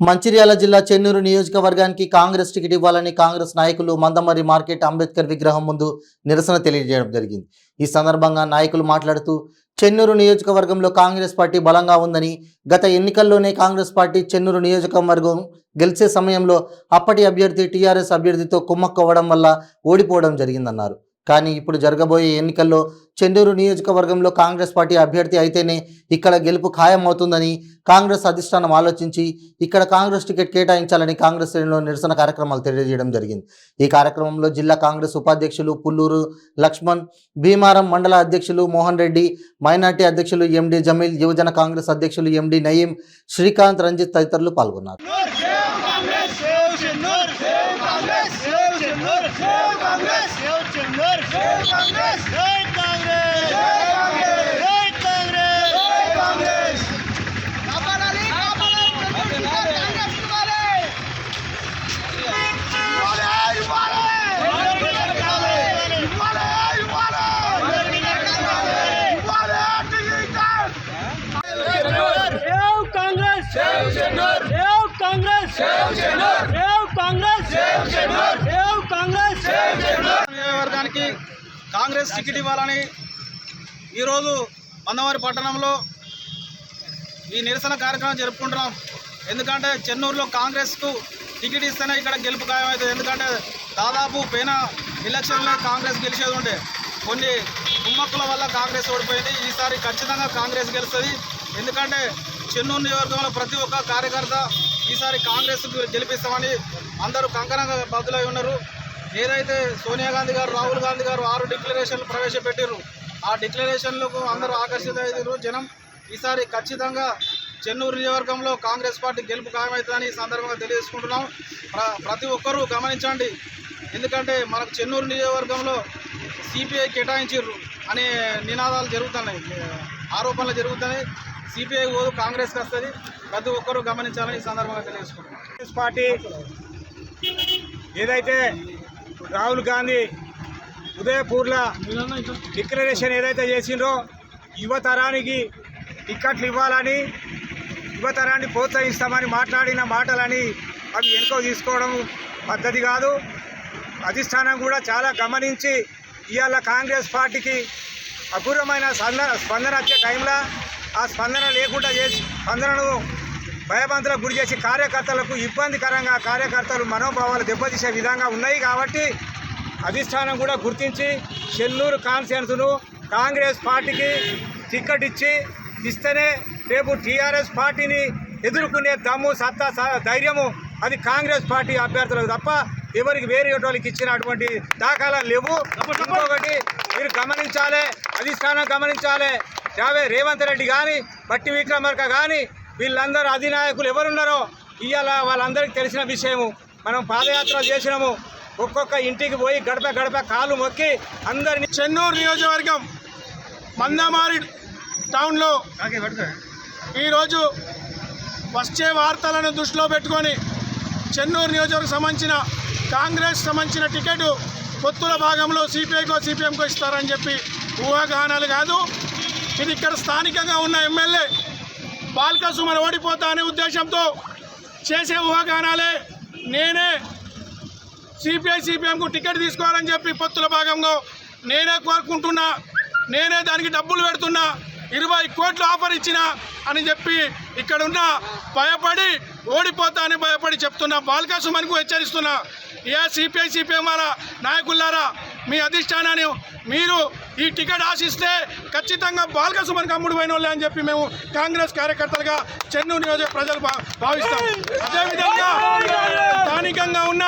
మంచిర్యాల జిల్లా చెన్నూరు నియోజకవర్గానికి కాంగ్రెస్ టికెట్ ఇవ్వాలని కాంగ్రెస్ నాయకులు మందమర్రి మార్కెట్ అంబేద్కర్ విగ్రహం ముందు నిరసన తెలియజేయడం జరిగింది. ఈ సందర్భంగా నాయకులు మాట్లాడుతూ చెన్నూరు నియోజకవర్గంలో కాంగ్రెస్ పార్టీ బలంగా ఉందని, గత ఎన్నికల్లోనే కాంగ్రెస్ పార్టీ చెన్నూరు నియోజకవర్గం గెలిచే సమయంలో అప్పటి అభ్యర్థి టీఆర్ఎస్ అభ్యర్థితో కుమ్మక్కవ్వడం వల్ల ఓడిపోవడం జరిగిందన్నారు. కానీ ఇప్పుడు జరగబోయే ఎన్నికల్లో చెన్నూరు నియోజకవర్గంలో కాంగ్రెస్ పార్టీ అభ్యర్థి అయితేనే ఇక్కడ గెలుపు ఖాయం అవుతుందని కాంగ్రెస్ అధిష్టానం ఆలోచించి ఇక్కడ కాంగ్రెస్ టికెట్ కేటాయించాలని కాంగ్రెస్ శ్రేణుల్లో నిరసన కార్యక్రమాలు తెలియజేయడం జరిగింది. ఈ కార్యక్రమంలో జిల్లా కాంగ్రెస్ ఉపాధ్యక్షులు పుల్లూరు లక్ష్మణ్, భీమారం మండల అధ్యక్షులు మోహన్ రెడ్డి, మైనార్టీ అధ్యక్షులు ఎండి జమీల్, యువజన కాంగ్రెస్ అధ్యక్షులు ఎండి నయీం, శ్రీకాంత్, రంజిత్ తదితరులు పాల్గొన్నారు. నియోజకవర్గానికి కాంగ్రెస్ టికెట్ ఇవ్వాలని ఈరోజు మందమర్రి పట్టణంలో ఈ నిరసన కార్యక్రమం జరుపుకుంటున్నాం. ఎందుకంటే చెన్నూరులో కాంగ్రెస్కు టికెట్ ఇస్తేనే ఇక్కడ గెలుపు ఖాయమవుతుంది. ఎందుకంటే దాదాపు పోయిన ఎలక్షన్లో కాంగ్రెస్ గెలిచేది ఉండే, కొన్ని కుమ్మక్కుల వల్ల కాంగ్రెస్ ఓడిపోయింది. ఈసారి ఖచ్చితంగా కాంగ్రెస్ గెలుస్తుంది. ఎందుకంటే చెన్నూరు నియోజకవర్గంలో ప్రతి ఒక్క కార్యకర్త ఈసారి కాంగ్రెస్ గెలిపిస్తామని అందరూ కంకణంగా బద్దులై ఉన్నారు. ఏదైతే సోనియా గాంధీ గారు, రాహుల్ గాంధీ గారు 6 డిక్లరేషన్లు ప్రవేశపెట్టారు, ఆ డిక్లరేషన్లకు అందరూ ఆకర్షితులయ్యారు జనం. ఈసారి ఖచ్చితంగా చెన్నూరు నియోజకవర్గంలో కాంగ్రెస్ పార్టీ గెలుపు ఖాయమవుతుందని ఈ సందర్భంగా తెలియజేసుకుంటున్నాం. ప్రతి ఒక్కరూ గమనించండి. ఎందుకంటే మనకు చెన్నూరు నియోజకవర్గంలో సిపిఐ కేటాయించారు అనే నినాదాలు జరుగుతున్నాయి, ఆరోపణలు జరుగుతున్నాయి. సిపిఐ పోదు, కాంగ్రెస్కి వస్తుంది. ప్రతి ఒక్కరూ గమనించాలని ఈ సందర్భంగా తెలియజేసుకుంటున్నాం. కాంగ్రెస్ పార్టీ ఏదైతే రాహుల్ గాంధీ ఉదయపూర్లో డిక్లరేషన్ ఏదైతే చేసిండ్రో యువతరానికి టిక్కెట్లు ఇవ్వాలని, యువతరాన్ని ప్రోత్సహిస్తామని మాట్లాడిన మాటలని అవి వెనుక తీసుకోవడం పద్ధతి కాదు. అధిష్టానం కూడా చాలా గమనించి ఇవాళ కాంగ్రెస్ పార్టీకి అపూర్వమైన స్పందన వచ్చే టైంలో ఆ స్పందన లేకుండా చేసి స్పందనను భయభ్రాంతులకు గురి చేసి కార్యకర్తలకు ఇబ్బందికరంగా కార్యకర్తలు మనోభావాలు దెబ్బతీసే విధంగా ఉన్నాయి. కాబట్టి అధిష్టానం కూడా గుర్తించి చెన్నూరు కాన్స్టిట్యున్సీను కాంగ్రెస్ పార్టీకి టికెట్ ఇస్తేనే రేపు టీఆర్ఎస్ పార్టీని ఎదుర్కొనే దమ్ము, సత్తా, ధైర్యము అది కాంగ్రెస్ పార్టీ అభ్యర్థులకు తప్ప ఎవరికి వేరే వాళ్ళకి ఇచ్చినటువంటి దాఖలాలు లేవు. ఇంకొకటి మీరు గమనించాలి, అధిష్టానం గమనించాలి. రేవంత్ రెడ్డి కానీ, బట్టి విక్రమార్క కానీ వీళ్ళందరూ అధినాయకులు ఎవరున్నారో ఇవాళ వాళ్ళందరికీ తెలిసిన విషయము. మనం పాదయాత్రలు చేసినాము, ఒక్కొక్క ఇంటికి పోయి గడప గడప కాలు మొక్కి అందరినీ. చెన్నూరు నియోజకవర్గం మందమర్రి టౌన్లో ఈరోజు వచ్చే వార్తలను దృష్టిలో పెట్టుకొని చెన్నూరు నియోజకవర్గం సంబంధించిన కాంగ్రెస్ సంబంధించిన టికెట్ పొత్తుల భాగంలో సిపిఐకో సిపిఎంకో ఇస్తారని చెప్పి ఊహాగానాలు కాదు. ఇది ఇక్కడ స్థానికంగా ఉన్న ఎమ్మెల్యే బాల్క సుమన్ ఓడిపోతా అనే ఉద్దేశంతో చేసే ఊహాగానాలే. నేనే సిపిఐ సిపిఎంకు టికెట్ తీసుకోవాలని చెప్పి పొత్తుల భాగంగా నేనే కోరుకుంటున్నా, నేనే దానికి డబ్బులు పెడుతున్నా, 20 కోట్లు ఆఫర్ ఇచ్చిన అని చెప్పి ఇక్కడున్న భయపడి ఓడిపోతా అని భయపడి చెప్తున్నా బాల్క సుమన్కు హెచ్చరిస్తున్నా. సిపిఐ సిపిఎం వాళ్ళ నాయకులారా, మీ అధిష్టానాన్ని మీరు ఈ టికెట్ ఆశిస్తే ఖచ్చితంగా బాల్క సుమన్కి అమ్ముడు పోయిన వాళ్ళే అని చెప్పి మేము కాంగ్రెస్ కార్యకర్తలుగా చెన్నూరు నియోజక ప్రజలు భావిస్తాం. అదేవిధంగా స్థానికంగా ఉన్న